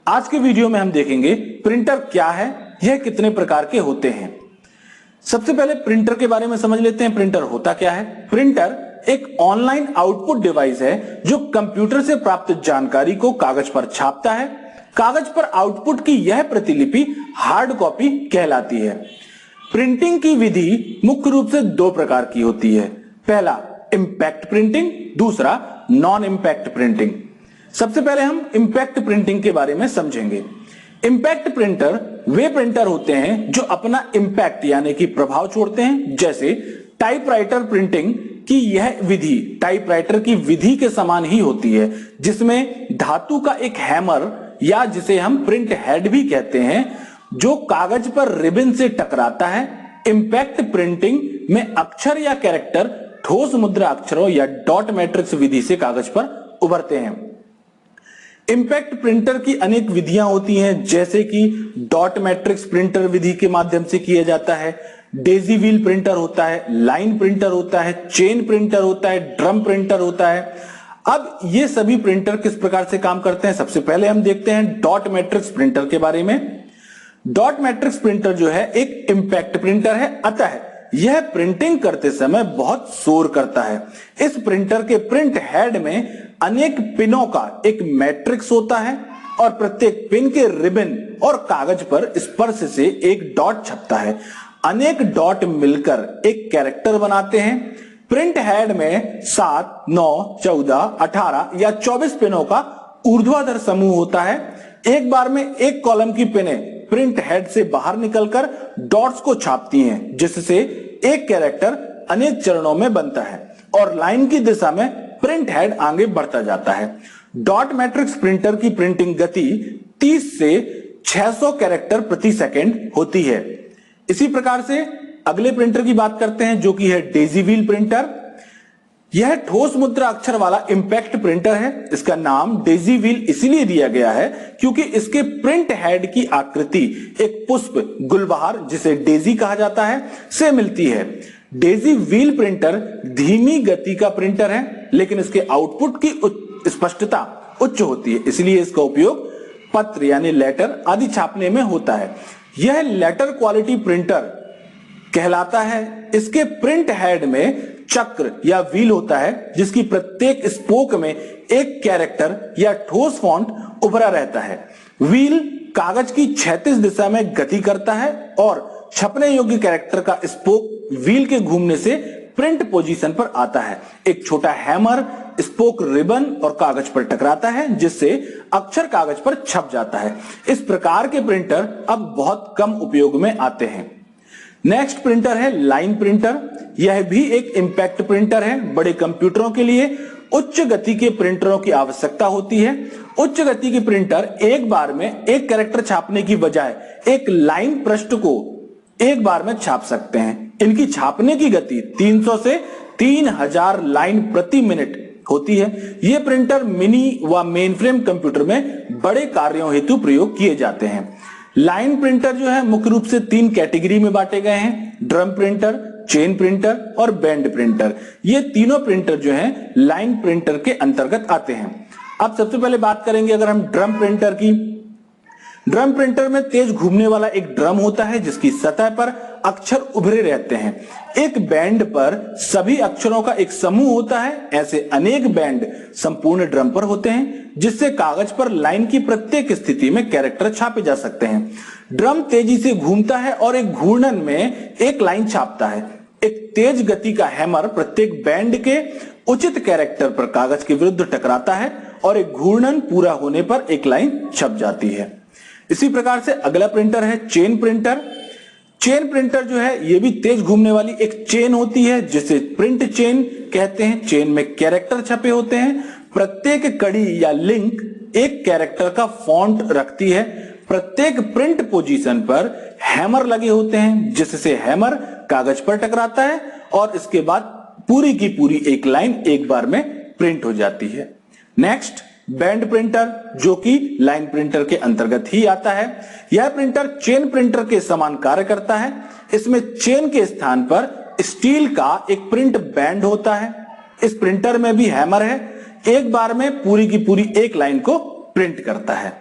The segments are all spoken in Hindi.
आज के वीडियो में हम देखेंगे प्रिंटर क्या है, यह कितने प्रकार के होते हैं। सबसे पहले प्रिंटर के बारे में समझ लेते हैं। प्रिंटर होता क्या है। प्रिंटर एक ऑनलाइन आउटपुट डिवाइस है जो कंप्यूटर से प्राप्त जानकारी को कागज पर छापता है। कागज पर आउटपुट की यह प्रतिलिपि हार्ड कॉपी कहलाती है। प्रिंटिंग की विधि मुख्य रूप से दो प्रकार की होती है। पहला इंपैक्ट प्रिंटिंग, दूसरा नॉन इंपैक्ट प्रिंटिंग। सबसे पहले हम इंपैक्ट प्रिंटिंग के बारे में समझेंगे। इंपैक्ट प्रिंटर वे प्रिंटर होते हैं जो अपना इंपैक्ट यानी कि प्रभाव छोड़ते हैं। जैसे टाइपराइटर प्रिंटिंग की यह विधि टाइपराइटर की विधि के समान ही होती है, जिसमें धातु का एक हैमर या जिसे हम प्रिंट हेड भी कहते हैं जो कागज पर रिबन से टकराता है। इंपैक्ट प्रिंटिंग में अक्षर या कैरेक्टर ठोस मुद्रा अक्षरों या डॉट मैट्रिक्स विधि से कागज पर उभरते हैं। इंपैक्ट प्रिंटर की अनेक विधियां होती हैं, जैसे कि डॉट मैट्रिक्स प्रिंटर विधि के माध्यम से किया जाता है, डेजी व्हील प्रिंटर होता है, लाइन प्रिंटर होता है, चेन प्रिंटर होता है, ड्रम प्रिंटर होता है। अब ये सभी प्रिंटर किस प्रकार से काम करते हैं, सबसे पहले हम देखते हैं डॉट मैट्रिक्स प्रिंटर के बारे में। डॉट मैट्रिक्स प्रिंटर जो है एक इंपैक्ट प्रिंटर है, अतः यह प्रिंटिंग करते समय बहुत शोर करता है। इस प्रिंटर के प्रिंट हेड में अनेक पिनों का एक मैट्रिक्स होता है और प्रत्येक पिन के रिबन और कागज पर स्पर्श से एक डॉट छपता है। अनेक डॉट मिलकर एक कैरेक्टर बनाते हैं। प्रिंट हेड में 7, 9, 14, 18 या 24 पिनों का ऊर्ध्वाधर समूह होता है। एक बार में एक कॉलम की पिनें प्रिंट हेड से बाहर निकलकर डॉट्स को छापती हैं, जिससे एक कैरेक्टर अनेक चरणों में बनता है और लाइन की दिशा में प्रिंट हेड आगे बढ़ता जाता है। डॉट मैट्रिक्स प्रिंटर की प्रिंटिंग गति 30 से 600 कैरेक्टर प्रति सेकंड होती है। इसी प्रकार से अगले प्रिंटर की बात करते हैं, जो कि है डेजी व्हील प्रिंटर। यह ठोस मुद्रा अक्षर वाला इंपैक्ट प्रिंटर है। इसका नाम डेजी व्हील इसलिए दिया गया है क्योंकि इसके प्रिंट हेड की आकृति एक पुष्प, गुलबहार जिसे डेजी कहा जाता है, से मिलती है। डेजी व्हील प्रिंटर धीमी गति का प्रिंटर है, लेकिन इसके आउटपुट की स्पष्टता उच्च होती है, इसलिए इसका उपयोग पत्र यानी लेटर आदि छापने में होता है। यह लेटर क्वालिटी प्रिंटर कहलाता है। इसके प्रिंट हेड में चक्र या व्हील होता है, जिसकी प्रत्येक स्पोक में एक कैरेक्टर या ठोस फॉन्ट उभरा रहता है। व्हील कागज की क्षैतिज दिशा में गति करता है और छपने योग्य कैरेक्टर का स्पोक व्हील के घूमने से प्रिंट पोजीशन पर आता है। एक छोटा हैमर स्पोक रिबन और कागज पर टकराता है, जिससे अक्षर कागज पर छप जाता है। इस प्रकार के प्रिंटर अब बहुत कम उपयोग में आते हैं। नेक्स्ट प्रिंटर है लाइन प्रिंटर। यह भी एक इंपैक्ट प्रिंटर है। बड़े कंप्यूटरों के लिए उच्च गति के प्रिंटरों की आवश्यकता होती है। उच्च गति की प्रिंटर एक बार में एक कैरेक्टर छापने की बजाय एक लाइन पृष्ठ को एक बार में छाप सकते हैं। इनकी छापने की गति 300 से 3000 लाइन प्रति मिनट होती है। ये प्रिंटर मिनी व मेनफ्रेम कंप्यूटर में बड़े कार्यों हेतु प्रयोग किए जाते हैं। लाइन प्रिंटर जो है मुख्य रूप से 3 कैटेगरी में बांटे गए हैं: ड्रम प्रिंटर, चेन प्रिंटर और बैंड प्रिंटर। ये तीनों प्रिंटर जो हैं लाइन प्रिंटर के अंतर्गत आते हैं। अब सबसे पहले बात करेंगे अगर हम ड्रम प्रिंटर की। ड्रम प्रिंटर में तेज घूमने वाला एक ड्रम होता है, जिसकी सतह पर अक्षर उभरे रहते हैं। एक बैंड पर सभी अक्षरों का एक समूह होता है। ऐसे अनेक बैंड संपूर्ण ड्रम पर होते हैं, जिससे कागज पर लाइन की प्रत्येक स्थिति में कैरेक्टर छापे जा सकते हैं। ड्रम तेजी से घूमता है और एक घूर्णन में एक लाइन छापता है। एक तेज गति का हैमर प्रत्येक बैंड के उचित कैरेक्टर पर कागज के विरुद्ध टकराता है और एक घूर्णन पूरा होने पर एक लाइन छप जाती है। इसी प्रकार से अगला प्रिंटर है चेन प्रिंटर। चेन प्रिंटर जो है ये भी तेज घूमने वाली एक चेन होती है, जिसे प्रिंट चेन कहते हैं। चेन में कैरेक्टर छपे होते हैं। प्रत्येक कड़ी या लिंक एक कैरेक्टर का फॉन्ट रखती है। प्रत्येक प्रिंट पोजीशन पर हैमर लगे होते हैं, जिससे हैमर कागज पर टकराता है और इसके बाद पूरी की पूरी एक लाइन एक बार में प्रिंट हो जाती है। नेक्स्ट बैंड प्रिंटर, जो कि लाइन प्रिंटर के अंतर्गत ही आता है। यह प्रिंटर चेन प्रिंटर के समान कार्य करता है। इसमें चेन के स्थान पर स्टील का एक प्रिंट बैंड होता है। इस प्रिंटर में भी हैमर है, एक बार में पूरी की पूरी एक लाइन को प्रिंट करता है।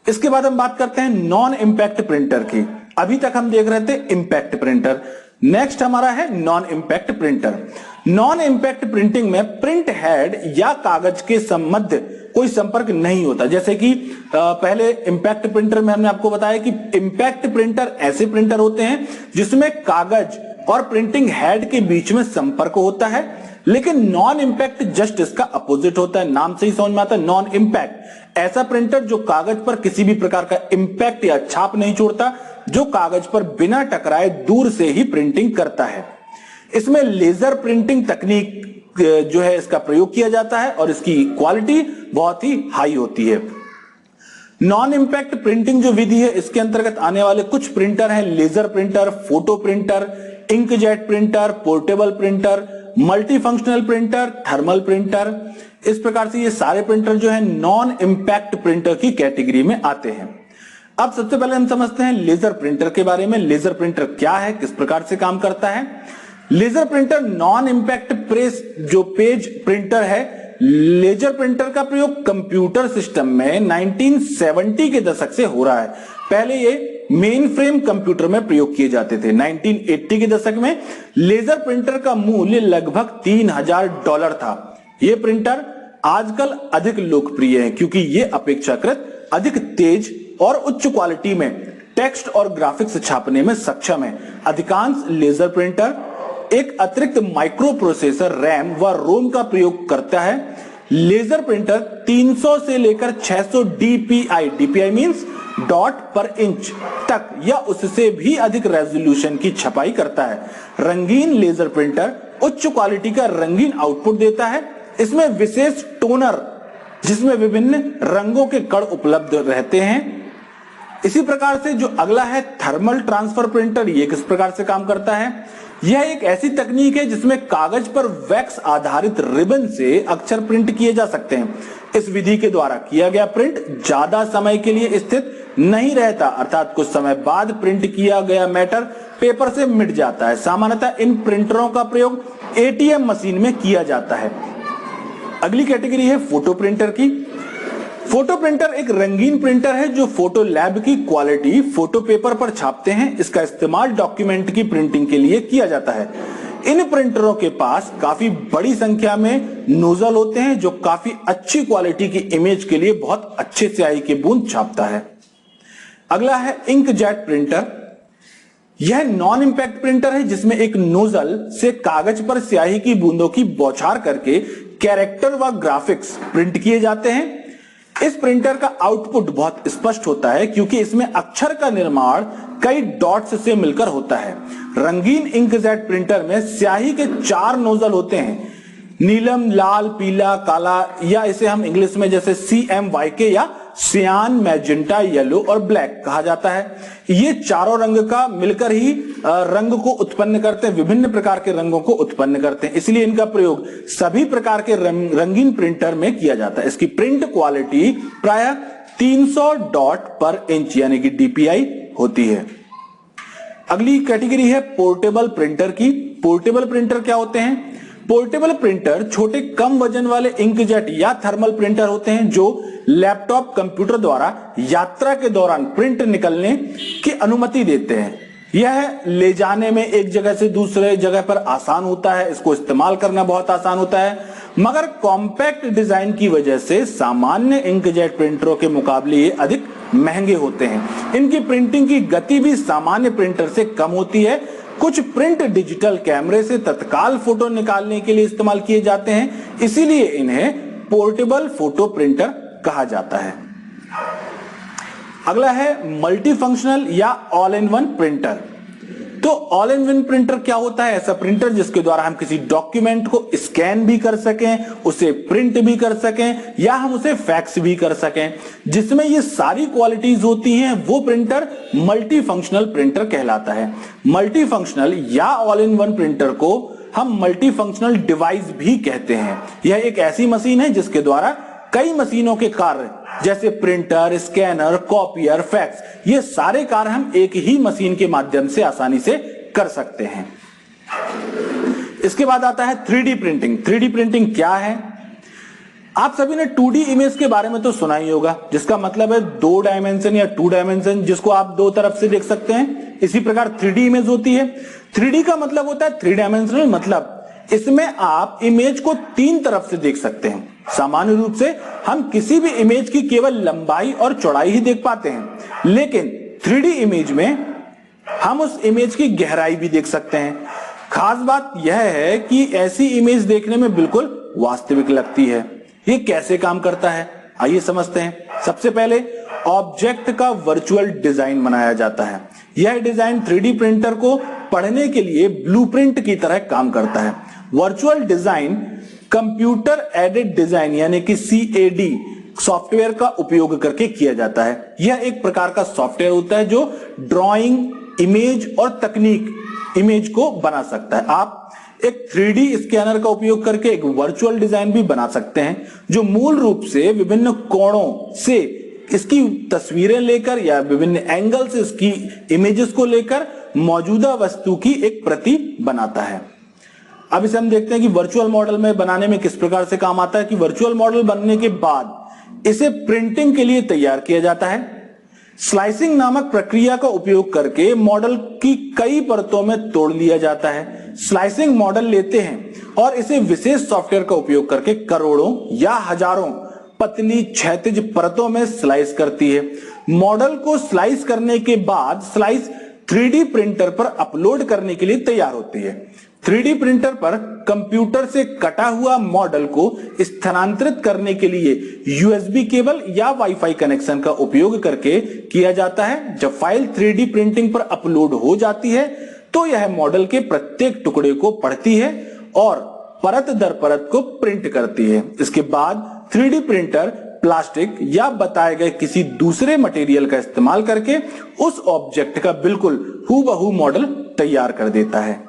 इसके बाद हम बात करते हैं नॉन इंपैक्ट प्रिंटर की। अभी तक हम देख रहे थे इंपैक्ट प्रिंटर, नेक्स्ट हमारा है non impact printer. Non impact printing में प्रिंट हेड या कागज के संबंध कोई संपर्क नहीं होता। जैसे कि पहले इंपैक्ट प्रिंटर में हमने आपको बताया कि इंपैक्ट प्रिंटर ऐसे प्रिंटर होते हैं जिसमें कागज और प्रिंटिंग हेड के बीच में संपर्क होता है, लेकिन नॉन इंपैक्ट जस्ट इसका अपोजिट होता है। नाम से ही समझ में आता है, नॉन इंपैक्ट ऐसा प्रिंटर जो कागज पर किसी भी प्रकार का इंपैक्ट या छाप नहीं छोड़ता, जो कागज पर बिना टकराए दूर से ही प्रिंटिंग करता है। इसमें लेजर प्रिंटिंग तकनीक जो है इसका प्रयोग किया जाता है और इसकी क्वालिटी बहुत ही हाई होती है। नॉन इंपैक्ट प्रिंटिंग जो विधि है इसके अंतर्गत आने वाले कुछ प्रिंटर हैं laser printer, photo printer, inkjet printer, portable printer, multi functional printer, thermal printer. इस प्रकार से ये सारे प्रिंटर जो है नॉन इंपैक्ट प्रिंटर की कैटेगरी में आते हैं। अब सबसे पहले हम समझते हैं लेजर प्रिंटर के बारे में। लेजर प्रिंटर क्या है, किस प्रकार से काम करता है। Laser printer non impact press जो पेज प्रिंटर है। लेजर प्रिंटर का प्रयोग कंप्यूटर सिस्टम में 1970 के दशक से हो रहा है। पहले ये मेन फ्रेम कंप्यूटर में प्रयोग किए जाते थे। 1980 के दशक में लेजर प्रिंटर का मूल्य लगभग $3000 था। ये प्रिंटर आजकल अधिक लोकप्रिय है क्योंकि ये अपेक्षाकृत अधिक तेज और उच्च क्वालिटी में टेक्स्ट और ग्राफिक्स छापने में सक्षम है। अधिकांश लेजर प्रिंटर एक अतिरिक्त माइक्रो प्रोसेसर रैम व रोम का प्रयोग करता है। लेजर प्रिंटर 300 से लेकर 600 डीपीआई मींस डॉट पर इंच तक या उससे भी अधिक रेजोल्यूशन की छपाई करता है। रंगीन लेजर प्रिंटर उच्च क्वालिटी का रंगीन आउटपुट देता है। इसमें विशेष टोनर जिसमें विभिन्न रंगों के कण उपलब्ध रहते हैं। इसी प्रकार से जो अगला है थर्मल ट्रांसफर प्रिंटर, ये किस प्रकार से काम करता है। यह एक ऐसी तकनीक है जिसमें कागज पर वैक्स आधारित रिबन से अक्षर प्रिंट किए जा सकते हैं। इस विधि के द्वारा किया गया प्रिंट ज्यादा समय के लिए स्थित नहीं रहता, अर्थात कुछ समय बाद प्रिंट किया गया मैटर पेपर से मिट जाता है। सामान्यतः इन प्रिंटरों का प्रयोग एटीएम मशीन में किया जाता है। अगली कैटेगरी है फोटो प्रिंटर की। फोटो प्रिंटर एक रंगीन प्रिंटर है जो फोटो लैब की क्वालिटी फोटो पेपर पर छापते हैं। इसका इस्तेमाल डॉक्यूमेंट की प्रिंटिंग के लिए किया जाता है। इन प्रिंटरों के पास काफी बड़ी संख्या में नोजल होते हैं जो काफी अच्छी क्वालिटी की इमेज के लिए बहुत अच्छे स्याही के बूंद छापता है। अगला है इंकजेट प्रिंटर। यह नॉन इंपैक्ट प्रिंटर है जिसमें एक नोजल से कागज पर स्याही की बूंदों की बौछार करके कैरेक्टर व ग्राफिक्स प्रिंट किए जाते हैं। इस प्रिंटर का आउटपुट बहुत स्पष्ट होता है क्योंकि इसमें अक्षर का निर्माण कई डॉट्स से मिलकर होता है। रंगीन इंकजेट प्रिंटर में स्याही के 4 नोजल होते हैं, नीलम, लाल, पीला, काला, या इसे हम इंग्लिश में जैसे CMYK या सियान, मैजेंटा, येलो और ब्लैक कहा जाता है। ये चारों रंग का मिलकर ही रंग को उत्पन्न करते हैं, विभिन्न प्रकार के रंगों को उत्पन्न करते हैं। इसलिए इनका प्रयोग सभी प्रकार के रंगीन प्रिंटर में किया जाता है। इसकी प्रिंट क्वालिटी प्रायः 300 डॉट पर इंच यानी कि DPI होती है। अगली कैटेगरी है पोर्टेबल प्रिंटर की। पोर्टेबल प्रिंटर क्या होते हैं। पोर्टेबल प्रिंटर छोटे कम वजन वाले इंकजेट या थर्मल प्रिंटर होते हैं जो लैपटॉप कंप्यूटर द्वारा यात्रा के दौरान प्रिंट निकलने की अनुमति देते हैं। यह ले जाने में एक जगह से दूसरे जगह पर आसान होता है, इसको इस्तेमाल करना बहुत आसान होता है, मगर कॉम्पैक्ट डिजाइन की वजह से सामान्य इंकजेट प्रिंटरों के मुकाबले ये अधिक महंगे होते हैं। इनकी प्रिंटिंग की गति भी सामान्य प्रिंटर से कम होती है। कुछ प्रिंट डिजिटल कैमरे से तत्काल फोटो निकालने के लिए इस्तेमाल किए जाते हैं, इसीलिए इन्हें पोर्टेबल फोटो प्रिंटर कहा जाता है। अगला है मल्टी फंक्शनल या ऑल इन वन प्रिंटर। तो ऑल इन वन प्रिंटर क्या होता है। ऐसा प्रिंटर जिसके द्वारा हम किसी डॉक्यूमेंट को स्कैन भी कर सकें, उसे प्रिंट भी कर सकें या हम उसे फैक्स भी कर सकें, जिसमें ये सारी क्वालिटीज होती हैं, वो प्रिंटर मल्टी फंक्शनल प्रिंटर कहलाता है। मल्टी फंक्शनल या ऑल इन वन प्रिंटर को हम मल्टी फंक्शनल डिवाइस भी कहते हैं। यह एक ऐसी मशीन है जिसके द्वारा कई मशीनों के कार्य जैसे प्रिंटर, स्कैनर, कॉपियर, फैक्स, ये सारे कार्य हम एक ही मशीन के माध्यम से आसानी से कर सकते हैं। इसके बाद आता है 3D प्रिंटिंग। 3D प्रिंटिंग क्या है। आप सभी ने 2D इमेज के बारे में तो सुना ही होगा, जिसका मतलब है 2 डायमेंशन या 2 डायमेंशन, जिसको आप 2 तरफ से देख सकते हैं। इसी प्रकार 3D इमेज होती है। 3D का मतलब होता है 3 डायमेंशनल, मतलब इसमें आप इमेज को 3 तरफ से देख सकते हैं। सामान्य रूप से हम किसी भी इमेज की केवल लंबाई और चौड़ाई ही देख पाते हैं, लेकिन 3D इमेज में हम उस इमेज की गहराई भी देख सकते हैं। खास बात यह है कि ऐसी इमेज देखने में बिल्कुल वास्तविक लगती है। ये कैसे काम करता है, आइए समझते हैं। सबसे पहले ऑब्जेक्ट का वर्चुअल डिजाइन बनाया जाता है। यह डिजाइन 3D प्रिंटर को पढ़ने के लिए ब्लूप्रिंट की तरह काम करता है। Virtual design computer aided design यानी कि CAD सॉफ्टवेयर का उपयोग करके किया जाता है। यह एक प्रकार का सॉफ्टवेयर होता है जो ड्राइंग, इमेज और तकनीक इमेज को बना सकता है। आप एक 3D स्कैनर का उपयोग करके एक वर्चुअल डिजाइन भी बना सकते हैं, जो मूल रूप से विभिन्न कोणों से इसकी तस्वीरें लेकर या विभिन्न एंगल से इसकी इमेजेस को लेकर मौजूदा वस्तु की एक प्रति बनाता है। अब इसे हम देखते हैं कि वर्चुअल मॉडल में बनाने में किस प्रकार से काम आता है। कि वर्चुअल मॉडल बनने के बाद इसे प्रिंटिंग के लिए तैयार किया जाता है। स्लाइसिंग नामक प्रक्रिया का उपयोग करके मॉडल की कई परतों में तोड़ लिया जाता है। स्लाइसिंग मॉडल लेते हैं और इसे विशेष सॉफ्टवेयर का उपयोग करके करोड़ों या हजारों पतली क्षैतिज परतों में स्लाइस करती है। मॉडल को स्लाइस करने के बाद स्लाइस 3D प्रिंटर पर अपलोड करने के लिए तैयार होती है। 3D प्रिंटर पर कंप्यूटर से कटा हुआ मॉडल को स्थानांतरित करने के लिए USB केबल या वाईफाई कनेक्शन का उपयोग करके किया जाता है। जब फाइल 3D प्रिंटिंग पर अपलोड हो जाती है तो यह मॉडल के प्रत्येक टुकड़े को पढ़ती है और परत दर परत को प्रिंट करती है। इसके बाद 3D प्रिंटर प्लास्टिक या बताए गए किसी दूसरे मटेरियल का इस्तेमाल करके उस ऑब्जेक्ट का बिल्कुल हूबहू मॉडल तैयार कर देता है।